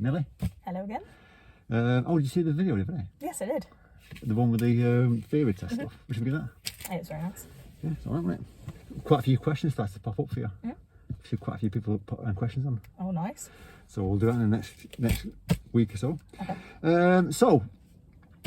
Millie. Hello again. Oh, did you see the video the other day? Yes, I did. The one with the theory test stuff. What did you think of that? It was very nice. Yeah, it's alright, wasn't it? Quite a few questions started to pop up for you. Yeah. Quite a few people put questions on. Oh, nice. So we'll do that in the next week or so. Okay. So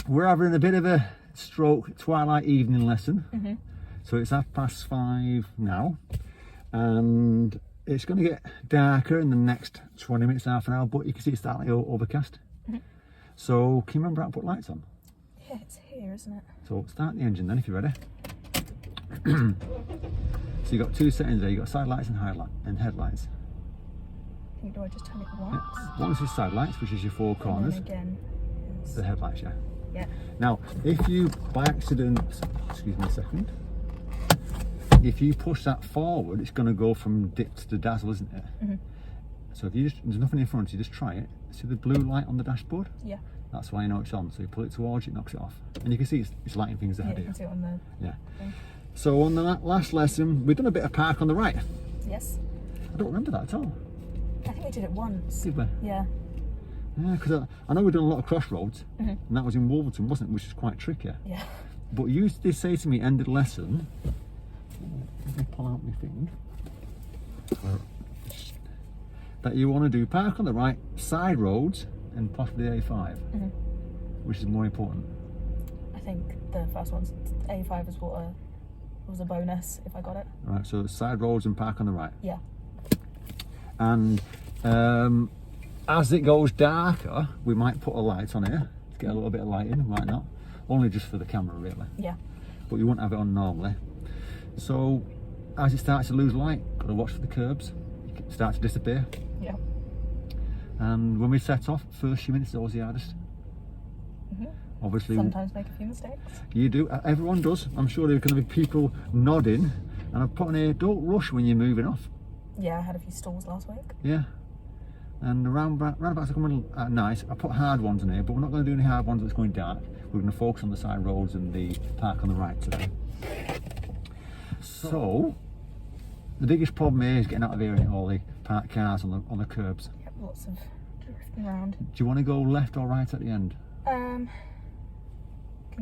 we're having a bit of a stroke twilight evening lesson. So it's 5:30 now, and it's going to get darker in the next 20 minutes, half an hour. But you can see it's slightly overcast. So can you remember how to put lights on? Yeah, it's here, isn't it? So start the engine then if you're ready. So you've got two settings there. You've got side lights and headlights. I think, do I just turn it once? One is side lights, which is your four corners. And then again, it's... The headlights, yeah. Yeah. Now, if you by accident, excuse me a second, if you push that forward, it's going to go from dip to dazzle, isn't it? So if you just, there's nothing in front of you, just try it. See the blue light on the dashboard? Yeah. That's why you know it's on. So you pull it towards you, it knocks it off. And you can see it's lighting things ahead Yeah, you of can see it on the Yeah. thing. So on the last lesson, we've done a bit of park on the right. Yes. I don't remember that at all. I think we did it once. Did we? Yeah. Yeah, because I know we've done a lot of crossroads, and that was in Wolverton, wasn't it? Which is quite tricky. Yeah. But you did say to me, end of the lesson, let me pull out my thing, that you want to do park on the right, side roads, and possibly A5, which is more important. I think the first one's A5 was a bonus if I got it. Right, so side roads and park on the right. Yeah. And as it goes darker, we might put a light on here to get a little bit of light in, might not. Only just for the camera, really. Yeah. But you won't have it on normally. So as it starts to lose light, got to watch for the curbs. It can start to disappear. Yeah. And when we set off, first few minutes is always the hardest. Obviously, Sometimes make a few mistakes. you do. Everyone does. I'm sure there are going to be people nodding. And I've put on here, don't rush when you're moving off. Yeah, I had a few stalls last week. Yeah. And the roundabouts are coming nice. I put hard ones in here, but we're not going to do any hard ones that's going dark. We're going to focus on the side roads and the park on the right today. So, the biggest problem here is getting out of here and all the parked cars on the curbs. Yep, lots of drifting around. Do you want to go left or right at the end? Can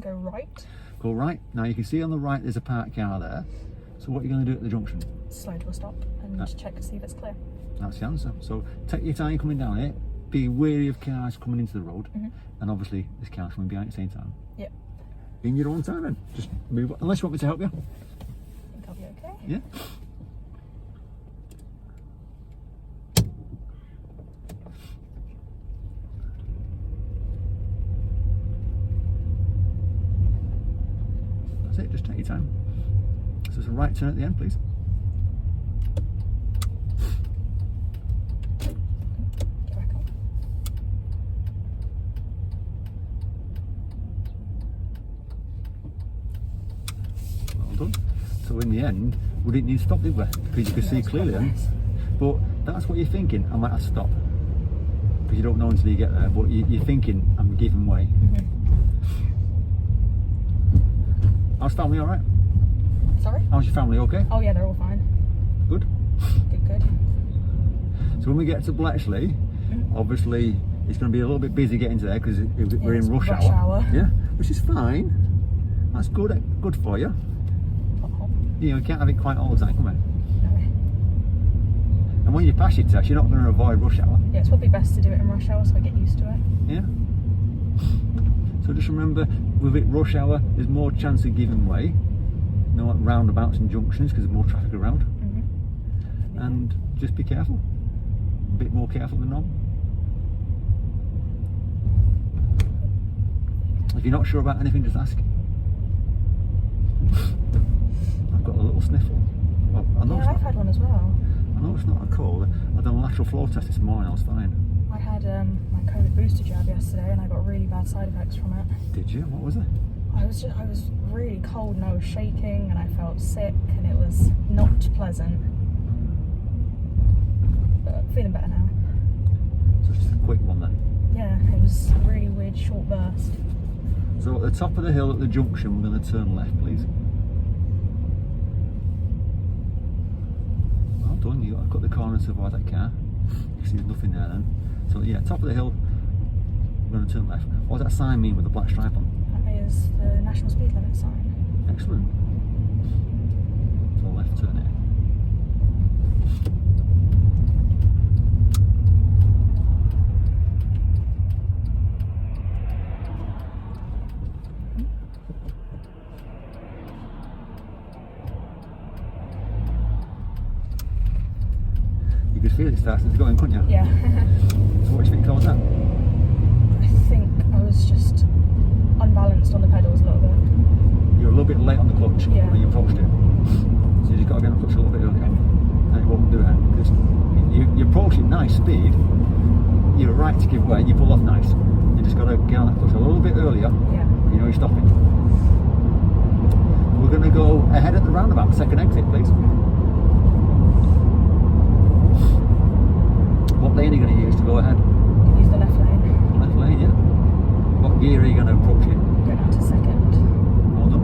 go right. Go right. Now you can see on the right there's a parked car there. So what are you going to do at the junction? Slow to a stop and just check to see if it's clear. That's the answer. So take your time coming down here. Be wary of cars coming into the road, and obviously there's cars coming behind at the same time. Yep. In your own time then. Just move on. Unless you want me to help you. I think I'll be okay. Yeah. That's it, just take your time. So it's a right turn at the end, please. Get back on. Well done. So in the end, we didn't need to stop, did we? Because you could see clearly then. But that's what you're thinking, I might have to stop. Because you don't know until you get there, but you're thinking, I'm giving way. How's family alright? Sorry? How's your family okay? Oh yeah, they're all fine. Good? Good. So when we get to Bletchley, obviously it's going to be a little bit busy getting to there because we're in rush hour. Yeah, which is fine. That's good for you. You know, we can't have it quite all the time, can we? No. And when you pass your test, you're not going to avoid rush hour. Yeah, it's probably best to do it in rush hour so I get used to it. Yeah. So just remember, with it rush hour, there's more chance of giving way. You know, at roundabouts and junctions because there's more traffic around. And just be careful. A bit more careful than normal. If you're not sure about anything, just ask. I've got a little sniffle. Well, Yeah, I've had one as well. I know it's not a cold. I done a lateral flow test this morning, I was fine. I had my COVID booster jab yesterday and I got really bad side effects from it. Did you? What was it? I was really cold and I was shaking and I felt sick and it was not pleasant. But feeling better now. So it's just a quick one then. Yeah, it was a really weird short burst. So at the top of the hill at the junction, we're going to turn left, please. Well done, I've got the corner to avoid that car. You can see there's nothing there then. So yeah, top of the hill, we're going to turn left. What does that sign mean with the black stripe on? That is the national speed limit sign. Excellent. So left turn here. You could feel it starting to go in, couldn't you? Yeah. So what do you think caused that? I think I was just unbalanced on the pedals a little bit. You're a little bit late on the clutch Yeah. when you approached it. So you just got to get on the clutch a little bit earlier. And it won't do it because you approach at nice speed, you're right to give way and you pull off nice. You just got to get on that clutch a little bit earlier. Yeah. You know you're stopping. We're going to go ahead at the roundabout, second exit, please. What lane are you going to use to go ahead? Use the left lane. Left lane, yeah. What gear are you going to approach in? Go down to second. Hold on.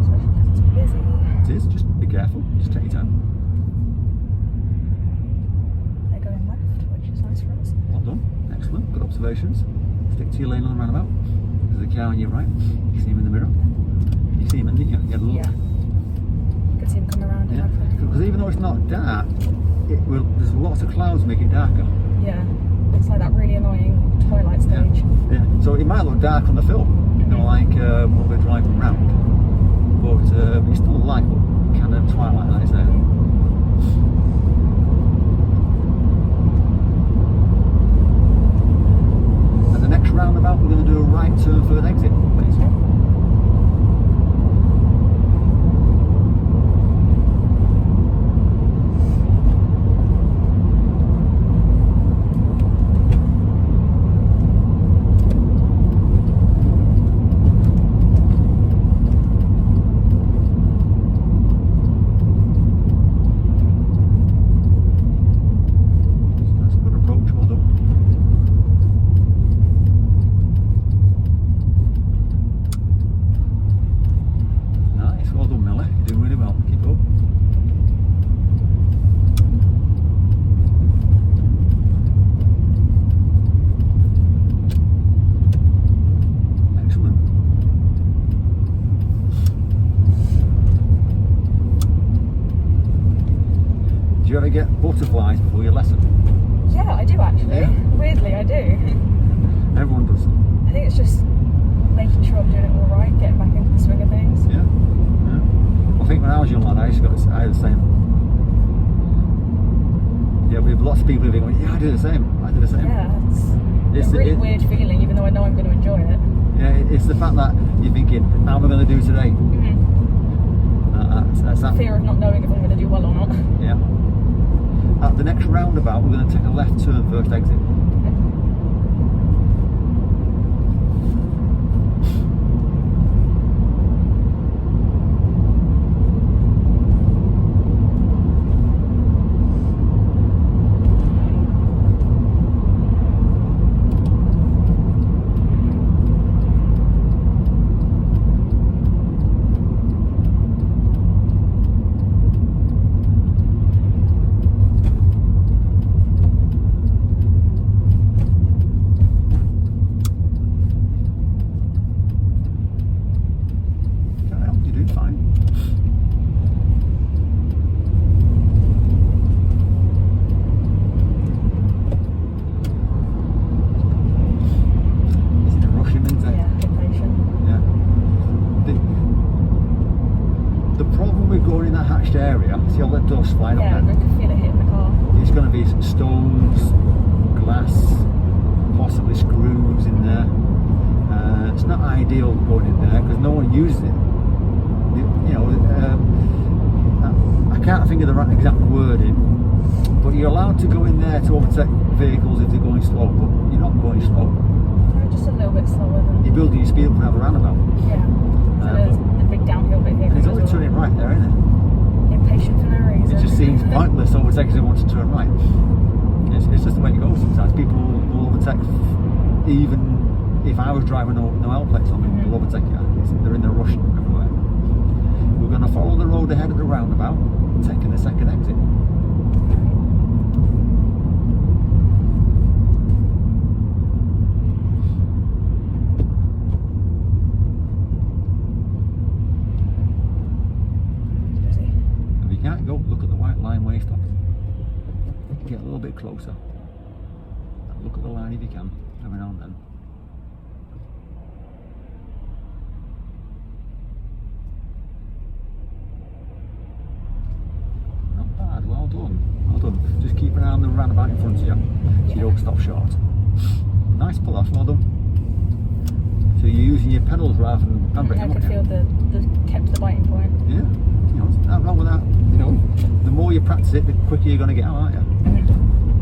Especially because it's busy. It is, just be careful, just take your time. They're going left, which is nice for us. Well done, excellent, good observations. Stick to your lane on the roundabout. There's a car on your right, you see him in the mirror. You see him, didn't you? You had a look. Yeah. You can see them come around. Yeah, because even though it's not dark, there's lots of clouds make it darker. Yeah. It's like that really annoying twilight stage. Yeah. So it might look dark on the film, you know, like when we're driving round, but it's still light, but kind of twilight lights there. At the next roundabout, we're going to do a right turn for an exit, please. Do you ever get butterflies before your lesson? Yeah, I do actually. Yeah. Weirdly, I do. Everyone does. I think it's just making sure I'm doing it all right, getting back into the swing of things. Yeah. I think when I was young lad, I had the same. Yeah, we have lots of people who think, yeah, I do the same. I do the same. Yeah, it's a really weird feeling, even though I know I'm going to enjoy it. Yeah, it's the fact that you're thinking, how am I going to do today? That's that. Fear of not knowing if I'm going to do well or not. Yeah. At the next roundabout, we're going to take a left turn first exit. Area, see all that dust flying up there? Yeah, I can feel it hitting the car. It's going to be stones, glass, possibly screws in there. It's not ideal going in there because no one uses it. You know, I can't think of the right exact wording, but you're allowed to go in there to overtake vehicles if they're going slow, but you're not going slow. They're just a little bit slower than... You're building your speed up for another roundabout. Yeah. So there's the big downhill bit here. And it's only turning right there, isn't it? Impatient for no reason. It just seems pointless overtaking who wants to turn right. It's just the way it goes sometimes. People will overtake, even if I was driving no L plates on me, they'll overtake you. They're in the rush everywhere. We're going going to follow the road ahead at the roundabout, taking the second exit. If you can't go, look at the white line where you stop. Get a little bit closer. Look at the line if you can, every now and then. Not bad, well done. Well done. Just keep an eye on the roundabout in front of you, so you don't stop short. Nice pull off, well done. So you're using your pedals rather than handbrake. I could feel the kept the biting point. Yeah, you know, there's nothing wrong with that. You know, the more you practice it, the quicker you're going to get out, aren't you?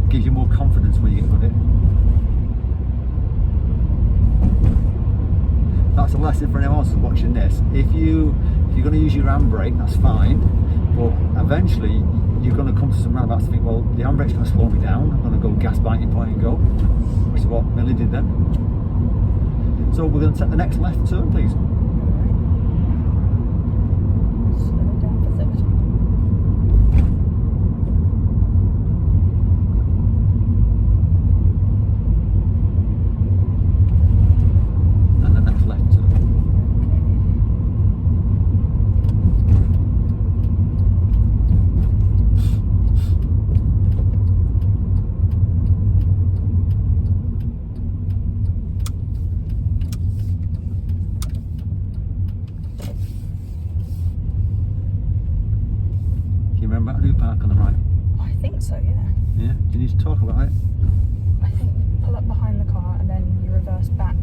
Gives you more confidence when you get good at it. That's a lesson for anyone else who's watching this. If you're going to use your handbrake, that's fine, but eventually you're going to come to some roundabouts and think, well, the handbrake's going to slow me down. I'm going to go gas biting point and go, which is what Millie did then. So we're going to take the next left turn, please. Slow down for 30. And the next left turn. Remember how to do park on the right? I think so, yeah. Yeah? Do you need to talk about it? I think pull up behind the car and then you reverse back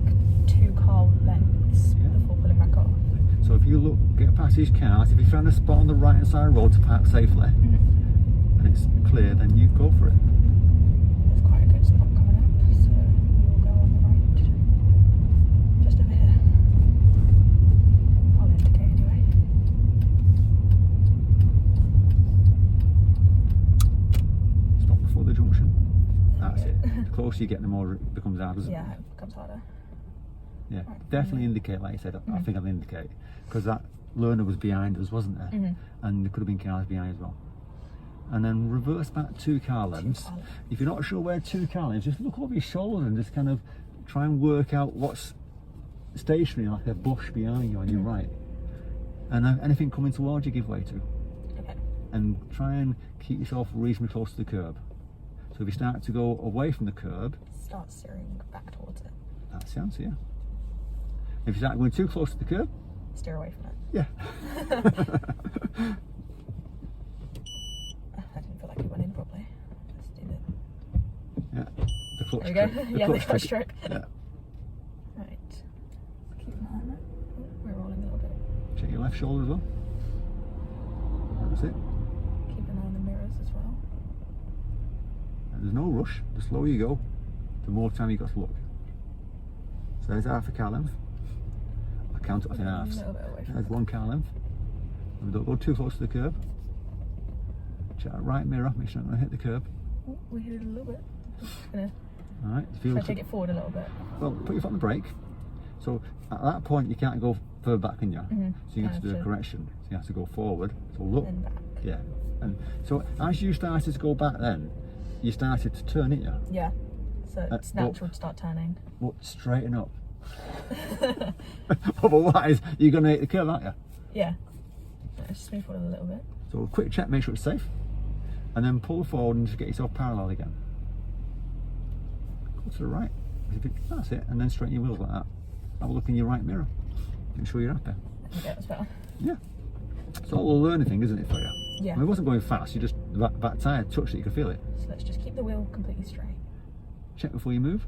2 car lengths before pulling back off. So if you look, get past these cars, if you find a spot on the right hand side of the road to park safely, and it's clear, then you go for it. There's quite a good spot coming up, so we'll go on the right. Just over here. I'll indicate anyway. Stop before the junction. That's it. The closer you get, the more it becomes hard, doesn't it? Yeah, it becomes harder. Yeah, definitely indicate, like you said. I think I'll indicate, because that learner was behind us, wasn't there? And there could have been cars behind as well. And then reverse back 2 car lengths. If you're not sure where 2 car lengths, just look over your shoulder and just kind of try and work out what's stationary, like a bush behind you on your right. And anything coming towards you, give way to. Okay. And try and keep yourself reasonably close to the curb. So if you start to go away from the curb, Start steering back towards it. that's the answer, yeah. If you start going too close to the curb, Steer away from it. yeah. I didn't feel like it went in properly. Let's do that. Yeah. The clutch There we go. trick. Yeah, the clutch trick. Yeah. Right. Keep an eye on that. Oh, we're rolling a little bit. Check your left shoulder as well. That's it. Keep an eye on the mirrors as well. And there's no rush. The slower you go, the more time you've got to look. So there's half a car length. I count it off in halves. A little bit away from There's it. 1 car length. And we don't go too close to the curb. Check that right mirror, make sure I'm going to hit the curb. Oh, we hit it a little bit. Just gonna Alright, try to take it forward a little bit. well, put your foot on the brake. So at that point you can't go further back, can you? So you have to do a correction. So you have to go forward. So look. Then back. Yeah. And so as you started to go back then, you started to turn, didn't you? Yeah. So it's natural to start turning. But straighten up. Otherwise you're going to hit the curb, aren't you? Yeah. Just move forward a little bit. So a quick check, make sure it's safe. And then pull forward and just get yourself parallel again. Go to the right. That's it. And then straighten your wheels like that. Have a look in your right mirror. Make sure you're happy. Okay, that's better. Yeah. It's all a learning thing, isn't it, for you? Yeah. I mean, it wasn't going fast. You just, back tyre touched it, you could feel it. So let's just keep the wheel completely straight. Check before you move.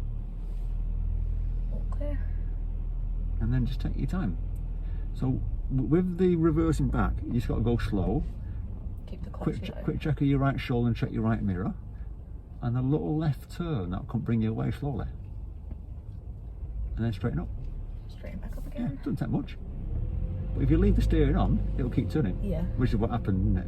All clear. And then just take your time. So with the reversing back, you just got to go slow. Keep the clutch low. Quick check of your right shoulder and check your right mirror. And a little left turn, that can bring you away slowly. And then straighten up. Straighten back up Yeah, again. doesn't take much. But if you leave the steering on, it'll keep turning. Yeah. Which is what happened, isn't it?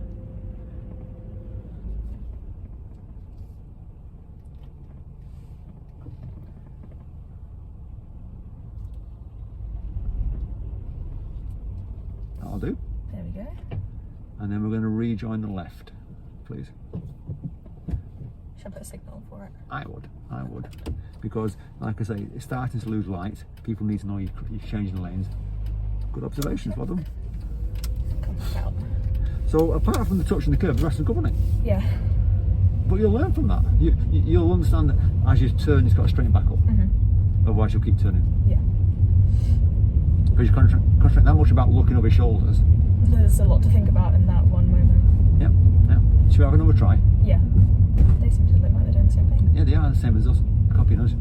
That'll do. There we go. rejoin the left, please. Should I put a signal for it? I would. Because, like I say, it's starting to lose light. People need to know you're changing lanes. Good observations, well done. Come back out. So, apart from the touch and the curve, the rest is good, isn't it? Yeah. But you'll learn from that. You'll understand that as you turn, it's got to straighten back up. Otherwise, you'll keep turning. Yeah. Because you concentrate that much about looking over your shoulders. There's a lot to think about in that one moment. Yeah. Should we have another try? Yeah. They seem to look like they're doing the same thing. Yeah, they are the same as us, copying us.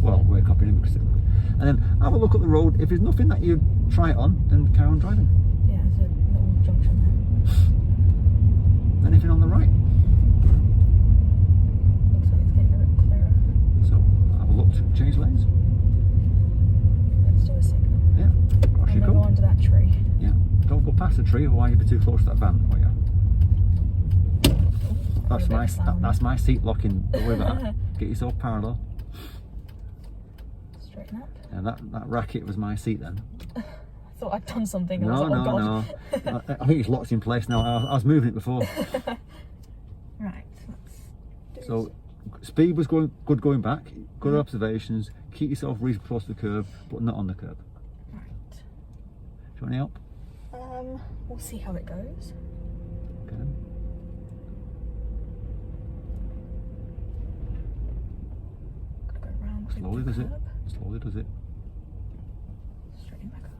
Well, we're copying them because they're good. And then have a look at the road. If there's nothing that you try it on, then carry on driving. Yeah, there's a little junction there. Anything on the right? Looks like it's getting a bit clearer. So have a look to change lanes. Let's do a signal. Yeah, across And you then go go. onto that tree. Yeah, don't go past the tree, otherwise you'll be too close to that van. Oh yeah. That's my seat locking. Don't worry about that. Get yourself parallel. Straighten up. And that racket was my seat then. I thought I'd done something. And I was like, oh God. No. I think it's locked in place now. I was moving it before. Right, let's do So speed was good going back. Good observations. Keep yourself reasonably close to the curb, but not on the curb. Right. Do you want any help? We'll see how it goes. Okay. Then. Gotta go round with Slowly the does it. curb. Slowly does it. Straighten back up.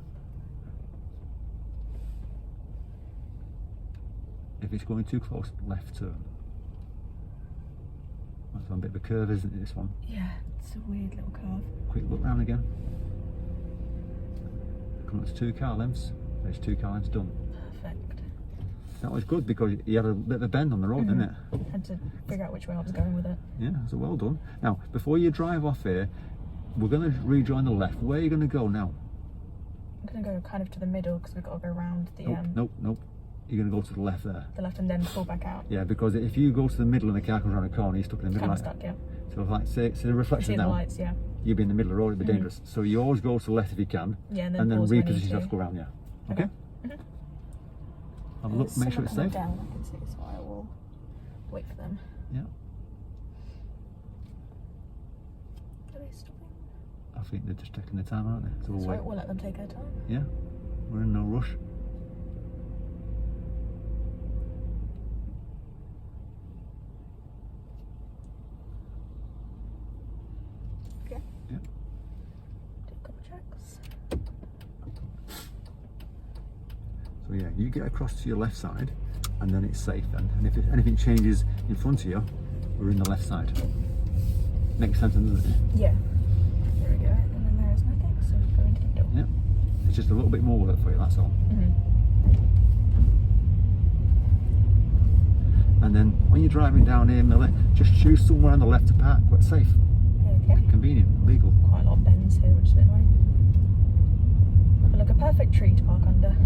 If it's going too close, left turn. That's one bit of a curve, isn't it, this one? Yeah, it's a weird little curve. Quick look round again. Come up to 2 car lengths. There's 2 car lengths done. Perfect. That was good because you had a bit of a bend on the road, didn't it? Had to figure out which way I was going with it. Yeah, so well done. Now, before you drive off here, we're going to rejoin the left. Where are you going to go now? I'm going to go kind of to the middle because we've got to go around the Nope. You're going to go to the left there. the left and then pull back out. Yeah, because if you go to the middle and the car comes around a corner, you're stuck in the middle. Kind of like stuck, yeah. So if like say the reflection See the now, lights, yeah. you'd be in the middle of the road, it'd be dangerous. So you always go to the left if you can, Yeah, and and then pause when you reposition need yourself to. to go around, yeah. Okay? Have a look, There's make sure it's someone safe. coming down, I can see, so I will wait for them. Yeah. Are they stopping? I think they're just taking their time, aren't they? So That's we'll right, wait. we'll let them take their time. Yeah. We're in no rush. Okay. Yeah. Do a couple checks. So yeah, you get across to your left side, and then it's safe then. And if anything changes in front of you, we're in the left side. Makes sense, doesn't it? Yeah. There we go. And then there is nothing, so we go into the middle. Yeah. It's just a little bit more work for you, that's all. And then when you're driving down here, Millie, just choose somewhere on the left to park, but safe, Okay. convenient, legal. Quite a lot of bends here, which is a bit annoying. But look, a perfect tree to park under.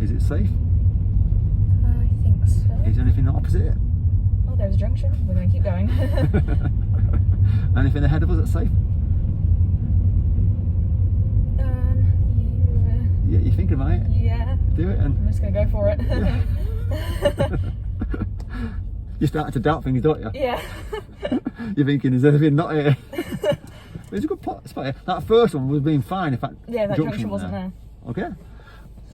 Is it safe? I think so. Is there anything opposite it? Oh, there's a junction. We're going to keep going. Anything ahead of us that's safe? Yeah, you're thinking about it? Yeah. Do it and I'm just going to go for it. you start to doubt things, don't you? Yeah. You're thinking, is anything not here? There's a good spot here. That first one was being fine. In fact, Yeah, that junction wasn't there. Okay.